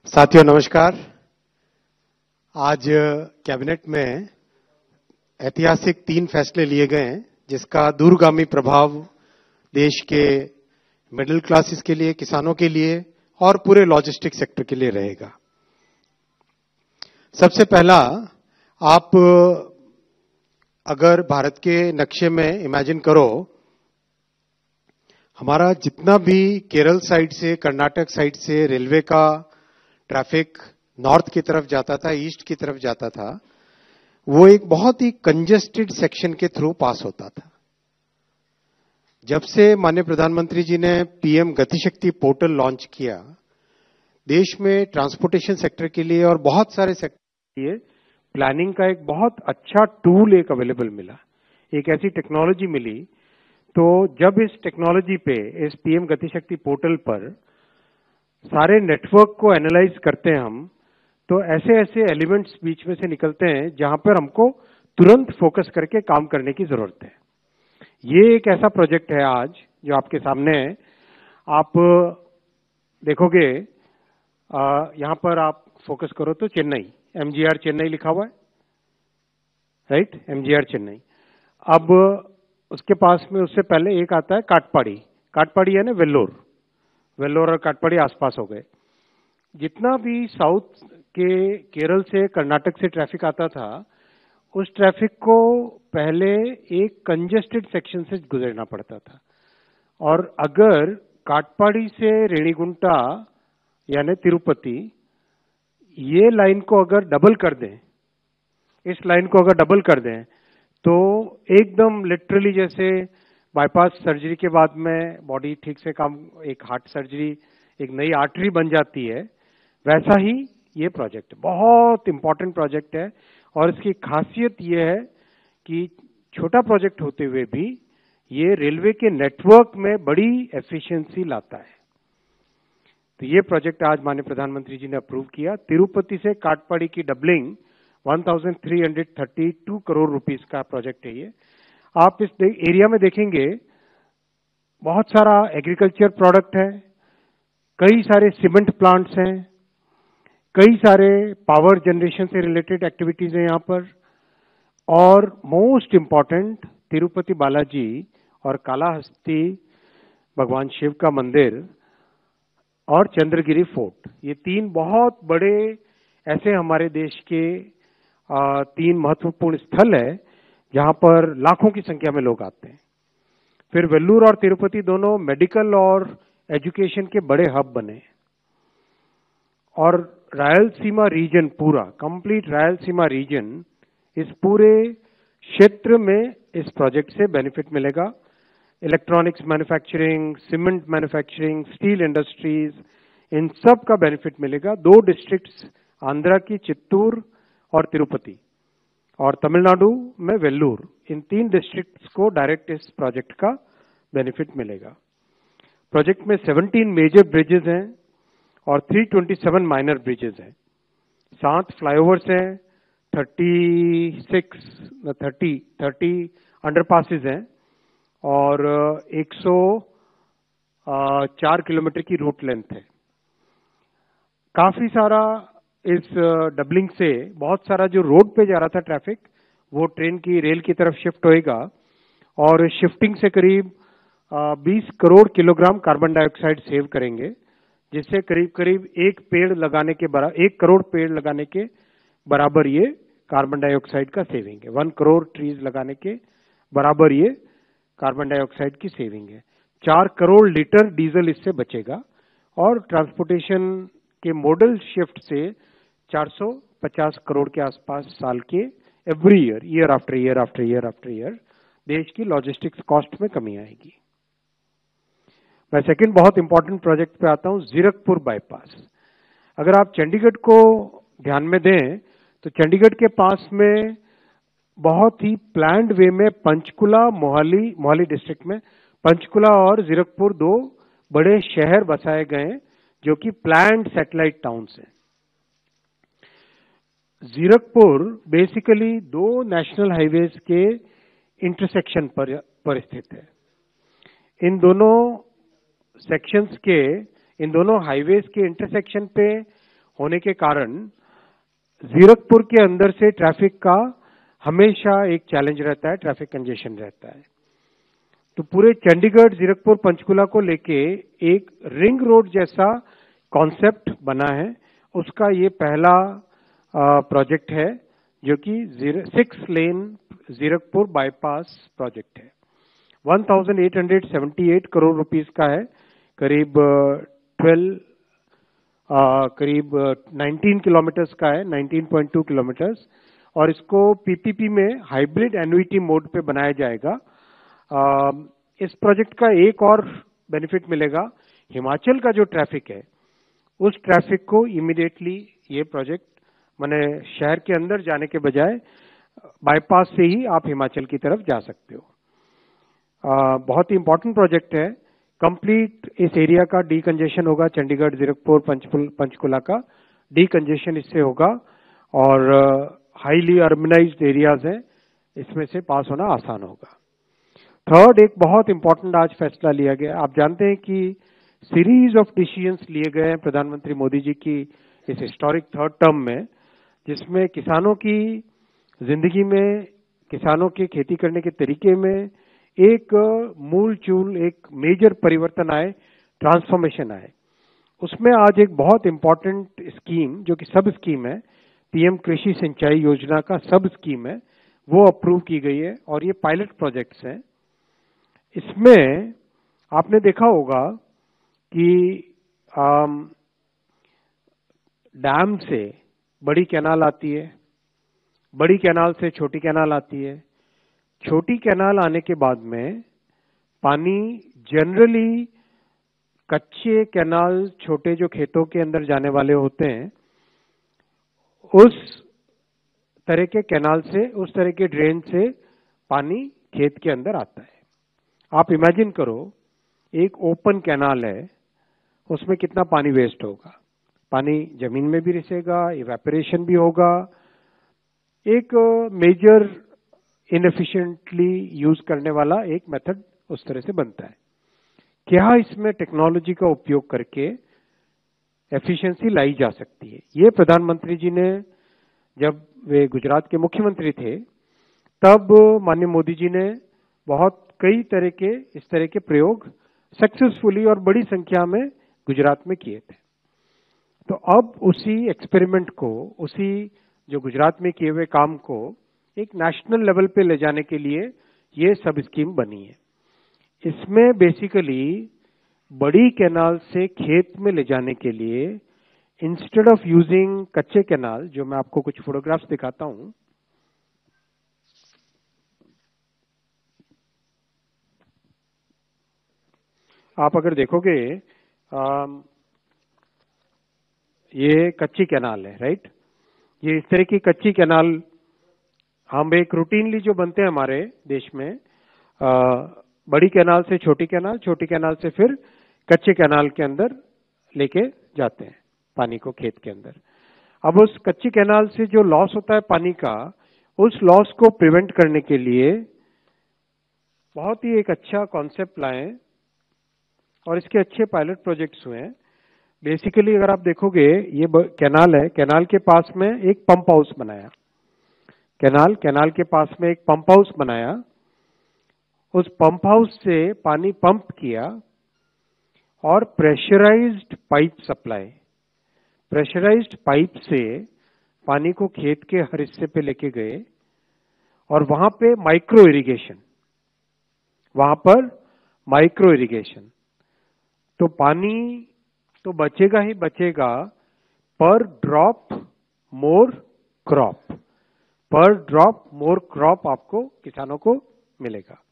साथियों नमस्कार। आज कैबिनेट में ऐतिहासिक 3 फैसले लिए गए हैं जिसका दूरगामी प्रभाव देश के मिडिल क्लासेस के लिए, किसानों के लिए और पूरे लॉजिस्टिक सेक्टर के लिए रहेगा। सबसे पहला, आप अगर भारत के नक्शे में इमेजिन करो, हमारा जितना भी केरल साइड से, कर्नाटक साइड से रेलवे का ट्रैफिक नॉर्थ की तरफ जाता था, ईस्ट की तरफ जाता था, वो एक बहुत ही कंजेस्टेड सेक्शन के थ्रू पास होता था। जब से माननीय प्रधानमंत्री जी ने पीएम गतिशक्ति पोर्टल लॉन्च किया, देश में ट्रांसपोर्टेशन सेक्टर के लिए और बहुत सारे सेक्टर के लिए प्लानिंग का एक बहुत अच्छा टूल एक अवेलेबल मिला, एक ऐसी टेक्नोलॉजी मिली। तो जब इस टेक्नोलॉजी पे, इस पीएम गतिशक्ति पोर्टल पर सारे नेटवर्क को एनालाइज करते हैं हम, तो ऐसे ऐसे एलिमेंट्स बीच में से निकलते हैं जहां पर हमको तुरंत फोकस करके काम करने की जरूरत है। ये एक ऐसा प्रोजेक्ट है आज जो आपके सामने है। आप देखोगे, यहां पर आप फोकस करो तो चेन्नई, एमजीआर चेन्नई लिखा हुआ है, राइट, एमजीआर चेन्नई। अब उसके पास में उससे पहले एक आता है काटपाड़ी। काटपाड़ी है ना वेल्लोर, वेल्लोर और काटपाड़ी आसपास हो गए। जितना भी साउथ के केरल से, कर्नाटक से ट्रैफिक आता था, उस ट्रैफिक को पहले एक कंजेस्टेड सेक्शन से गुजरना पड़ता था। और अगर काटपाड़ी से रेणीगुंटा यानी तिरुपति, ये लाइन को अगर डबल कर दें, इस लाइन को अगर डबल कर दें, तो एकदम लिटरली जैसे बाईपास सर्जरी के बाद में बॉडी ठीक से काम, एक हार्ट सर्जरी, एक नई आर्टरी बन जाती है, वैसा ही ये प्रोजेक्ट बहुत इंपॉर्टेंट प्रोजेक्ट है। और इसकी खासियत ये है कि छोटा प्रोजेक्ट होते हुए भी ये रेलवे के नेटवर्क में बड़ी एफिशिएंसी लाता है। तो ये प्रोजेक्ट आज माननीय प्रधानमंत्री जी ने अप्रूव किया। तिरुपति से काटपाड़ी की डबलिंग 1332 करोड़ रुपीस का प्रोजेक्ट है ये। आप इस एरिया में देखेंगे बहुत सारा एग्रीकल्चर प्रोडक्ट है, कई सारे सीमेंट प्लांट्स हैं, कई सारे पावर जनरेशन से रिलेटेड एक्टिविटीज हैं यहाँ पर। और मोस्ट इंपॉर्टेंट, तिरुपति बालाजी और कालाहस्ती भगवान शिव का मंदिर और चंद्रगिरी फोर्ट, ये 3 बहुत बड़े ऐसे हमारे देश के 3 महत्वपूर्ण स्थल है जहां पर लाखों की संख्या में लोग आते हैं। फिर वेल्लूर और तिरुपति दोनों मेडिकल और एजुकेशन के बड़े हब बने। और रायलसीमा रीजन, पूरा कंप्लीट रायलसीमा रीजन, इस पूरे क्षेत्र में इस प्रोजेक्ट से बेनिफिट मिलेगा। Electronics manufacturing, cement manufacturing, steel industries, इन सब का बेनिफिट मिलेगा। 2 डिस्ट्रिक्ट्स, आंध्रा की चित्तूर और तिरुपति, और तमिलनाडु में वेल्लूर, इन 3 डिस्ट्रिक्ट्स को डायरेक्ट इस प्रोजेक्ट का बेनिफिट मिलेगा। प्रोजेक्ट में 17 मेजर ब्रिजेस हैं और 327 माइनर ब्रिजेस हैं। 7 फ्लाईओवर्स हैं, 30 अंडरपासेस हैं और 104 किलोमीटर की रूट लेंथ है। काफी सारा इस डबलिंग से बहुत सारा जो रोड पे जा रहा था ट्रैफिक, वो ट्रेन की, रेल की तरफ शिफ्ट होएगा। और शिफ्टिंग से करीब 20 crore kilogram carbon dioxide save करेंगे, जिससे करीब करीब 1 करोड़ पेड़ लगाने के बराबर ये कार्बन डाइऑक्साइड का सेविंग है। 1 करोड़ ट्रीज लगाने के बराबर ये कार्बन डाइऑक्साइड की सेविंग है। 4 करोड़ लीटर डीजल इससे बचेगा। और ट्रांसपोर्टेशन के मॉडल शिफ्ट से 450 करोड़ के आसपास साल के every year after year after year after year देश की लॉजिस्टिक्स कॉस्ट में कमी आएगी। मैं सेकंड बहुत इंपॉर्टेंट प्रोजेक्ट पे आता हूं, जीरकपुर बाईपास। अगर आप चंडीगढ़ को ध्यान में दें तो चंडीगढ़ के पास में बहुत ही प्लान्ड वे में पंचकुला, मोहाली डिस्ट्रिक्ट में पंचकुला और जीरकपुर 2 बड़े शहर बसाए गए जो कि प्लान्ड सैटेलाइट टाउन्स हैं। जीरकपुर बेसिकली 2 नेशनल हाईवेज के इंटरसेक्शन पर स्थित है। इन दोनों सेक्शंस के, इन दोनों हाईवेज के इंटरसेक्शन पे होने के कारण जीरकपुर के अंदर से ट्रैफिक का हमेशा एक चैलेंज रहता है, ट्रैफिक कंजेशन रहता है। तो पूरे चंडीगढ़, जीरकपुर, पंचकुला को लेके एक रिंग रोड जैसा कॉन्सेप्ट बना है। उसका ये पहला प्रोजेक्ट है जो कि 6 लेन जीरकपुर बाईपास प्रोजेक्ट है। 1878 करोड़ रुपीस का है, करीब 19 किलोमीटर्स का है, 19.2 किलोमीटर्स। और इसको पीपीपी में हाइब्रिड एन्युइटी मोड पे बनाया जाएगा। इस प्रोजेक्ट का एक और बेनिफिट मिलेगा, हिमाचल का जो ट्रैफिक है उस ट्रैफिक को इमीडिएटली ये प्रोजेक्ट माने शहर के अंदर जाने के बजाय बाईपास से ही आप हिमाचल की तरफ जा सकते हो। बहुत ही इंपॉर्टेंट प्रोजेक्ट है। कंप्लीट इस एरिया का डीकंजेशन होगा, चंडीगढ़, जीरकपुर, पंचकुला का डीकंजेशन इससे होगा। और हाईली अर्बनाइज्ड एरियाज हैं, इसमें से पास होना आसान होगा। थर्ड, एक बहुत इंपॉर्टेंट आज फैसला लिया गया। आप जानते हैं कि सीरीज ऑफ डिसीजंस लिए गए हैं प्रधानमंत्री मोदी जी की इस हिस्टोरिक थर्ड टर्म में, जिसमें किसानों की जिंदगी में, किसानों के खेती करने के तरीके में एक मूल चूल, एक मेजर परिवर्तन आए, ट्रांसफॉर्मेशन आए। उसमें आज एक बहुत इंपॉर्टेंट स्कीम जो कि सब स्कीम है, पीएम कृषि सिंचाई योजना का सब स्कीम है, वो अप्रूव की गई है और ये पायलट प्रोजेक्ट्स हैं। इसमें आपने देखा होगा कि डैम से बड़ी कैनाल आती है, बड़ी कैनाल से छोटी कैनाल आती है। छोटी कैनाल आने के बाद में पानी जनरली कच्चे कैनाल, छोटे जो खेतों के अंदर जाने वाले होते हैं, उस तरह के कैनाल से, उस तरह के ड्रेन से पानी खेत के अंदर आता है। आप इमेजिन करो, एक ओपन कैनाल है, उसमें कितना पानी वेस्ट होगा। पानी जमीन में भी रिसेगा, इवेपोरेशन भी होगा। एक मेजर इनएफिशिएंटली यूज करने वाला एक मेथड उस तरह से बनता है। क्या इसमें टेक्नोलॉजी का उपयोग करके एफिशिएंसी लाई जा सकती है? ये प्रधानमंत्री जी ने, जब वे गुजरात के मुख्यमंत्री थे, तब माननीय मोदी जी ने बहुत कई तरह के इस तरह के प्रयोग सक्सेसफुली और बड़ी संख्या में गुजरात में किए थे। तो अब उसी एक्सपेरिमेंट को, उसी जो गुजरात में किए हुए काम को एक नेशनल लेवल पे ले जाने के लिए ये सब स्कीम बनी है। इसमें बेसिकली बड़ी कैनाल से खेत में ले जाने के लिए इंस्टेड ऑफ यूजिंग कच्चे कैनाल, जो मैं आपको कुछ फोटोग्राफ्स दिखाता हूं, आप अगर देखोगे ये कच्ची कैनाल है, राइट। ये इस तरह की कच्ची कैनाल हम एक रूटीनली जो बनते हैं हमारे देश में, बड़ी कैनाल से छोटी कैनाल, छोटी कैनाल से फिर कच्चे कैनाल के अंदर लेके जाते हैं पानी को खेत के अंदर। अब उस कच्ची कैनाल से जो लॉस होता है पानी का, उस लॉस को प्रिवेंट करने के लिए बहुत ही एक अच्छा कॉन्सेप्ट लाए और इसके अच्छे पायलट प्रोजेक्ट्स हुए हैं। बेसिकली अगर आप देखोगे, ये कैनाल है, कैनाल के पास में एक पंप हाउस बनाया, कैनाल के पास में एक पंप हाउस बनाया। उस पंप हाउस से पानी पंप किया और pressurised pipe supply, pressurised pipe से पानी को खेत के हर हिस्से पे लेके गए और वहां पे माइक्रो इरिगेशन, वहां पर माइक्रो इरिगेशन। तो पानी तो बचेगा ही बचेगा, पर ड्रॉप मोर क्रॉप, पर ड्रॉप मोर क्रॉप आपको, किसानों को मिलेगा।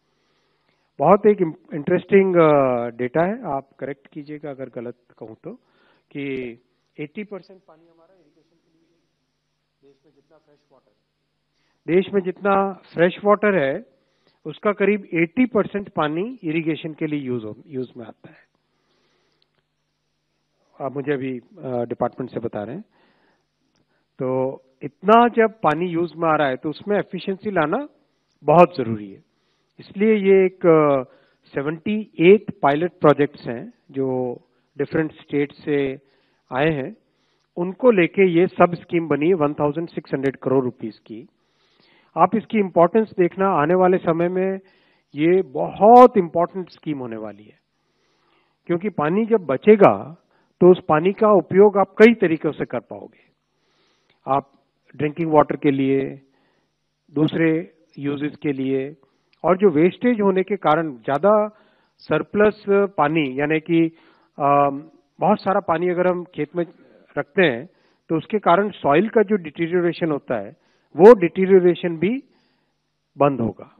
बहुत एक इंटरेस्टिंग डेटा है, आप करेक्ट कीजिएगा अगर गलत कहूं तो, कि 80% पानी हमारा इरिगेशन के लिए, देश में जितना फ्रेश वाटर है उसका करीब 80% पानी इरिगेशन के लिए यूज में आता है। आप मुझे अभी डिपार्टमेंट से बता रहे हैं। तो इतना जब पानी यूज में आ रहा है तो उसमें एफिशिएंसी लाना बहुत जरूरी है। इसलिए ये एक 78 पायलट प्रोजेक्ट्स हैं जो डिफरेंट स्टेट से आए हैं उनको लेके ये सब स्कीम बनी 1600 करोड़ रुपीस की। आप इसकी इंपॉर्टेंस देखना, आने वाले समय में ये बहुत इंपॉर्टेंट स्कीम होने वाली है, क्योंकि पानी जब बचेगा तो उस पानी का उपयोग आप कई तरीकों से कर पाओगे। आप ड्रिंकिंग वाटर के लिए, दूसरे यूजेस के लिए, और जो वेस्टेज होने के कारण ज्यादा सरप्लस पानी, यानी कि बहुत सारा पानी अगर हम खेत में रखते हैं तो उसके कारण सॉइल का जो डिटीरियोरेशन होता है वो डिटीरियोरेशन भी बंद होगा।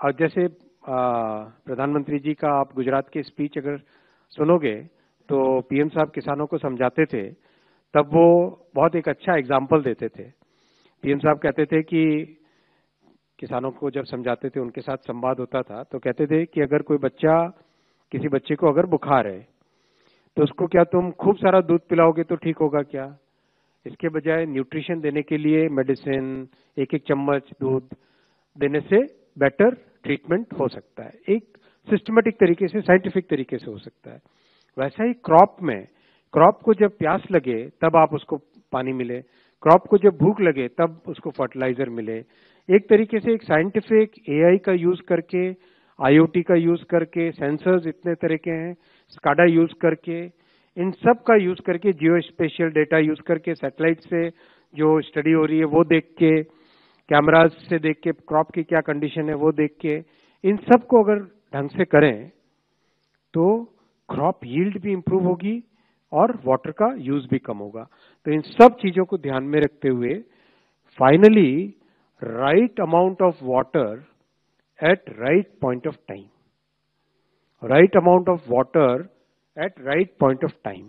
और जैसे प्रधानमंत्री जी का आप गुजरात के स्पीच अगर सुनोगे तो पीएम साहब किसानों को समझाते थे, तब वो बहुत एक अच्छा एग्जाम्पल देते थे। पीएम साहब कहते थे कि किसानों को जब समझाते थे, उनके साथ संवाद होता था, तो कहते थे कि अगर कोई बच्चा, किसी बच्चे को अगर बुखार है तो उसको क्या तुम खूब सारा दूध पिलाओगे तो ठीक होगा क्या? इसके बजाय न्यूट्रिशन देने के लिए मेडिसिन, एक एक चम्मच दूध देने से बेटर ट्रीटमेंट हो सकता है। एक सिस्टमेटिक तरीके से, साइंटिफिक तरीके से हो सकता है। वैसा ही क्रॉप में, क्रॉप को जब प्यास लगे तब आप उसको पानी मिले, क्रॉप को जब भूख लगे तब उसको फर्टिलाइजर मिले। एक तरीके से एक साइंटिफिक एआई का यूज करके, आईओटी का यूज करके, सेंसर्स इतने तरह के हैं, स्काडा यूज करके, इन सब का यूज करके, जियो स्पेशियल डेटा यूज करके, सैटेलाइट से जो स्टडी हो रही है वो देख के, कैमराज से देख के क्रॉप की क्या कंडीशन है वो देख के, इन सब को अगर ढंग से करें तो क्रॉप यील्ड भी इंप्रूव होगी और वाटर का यूज भी कम होगा। तो इन सब चीजों को ध्यान में रखते हुए finally right amount of water at right point of time, right amount of water at right point of time,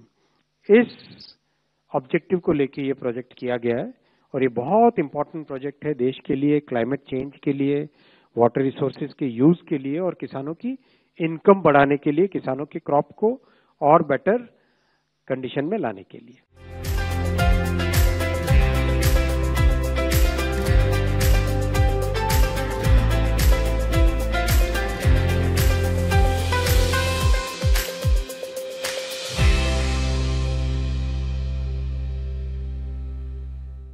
इस ऑब्जेक्टिव को लेके ये प्रोजेक्ट किया गया है। और ये बहुत इंपॉर्टेंट प्रोजेक्ट है देश के लिए, क्लाइमेट चेंज के लिए, वाटर रिसोर्सेज के यूज के लिए, और किसानों की इनकम बढ़ाने के लिए, किसानों की क्रॉप को और बेटर कंडीशन में लाने के लिए।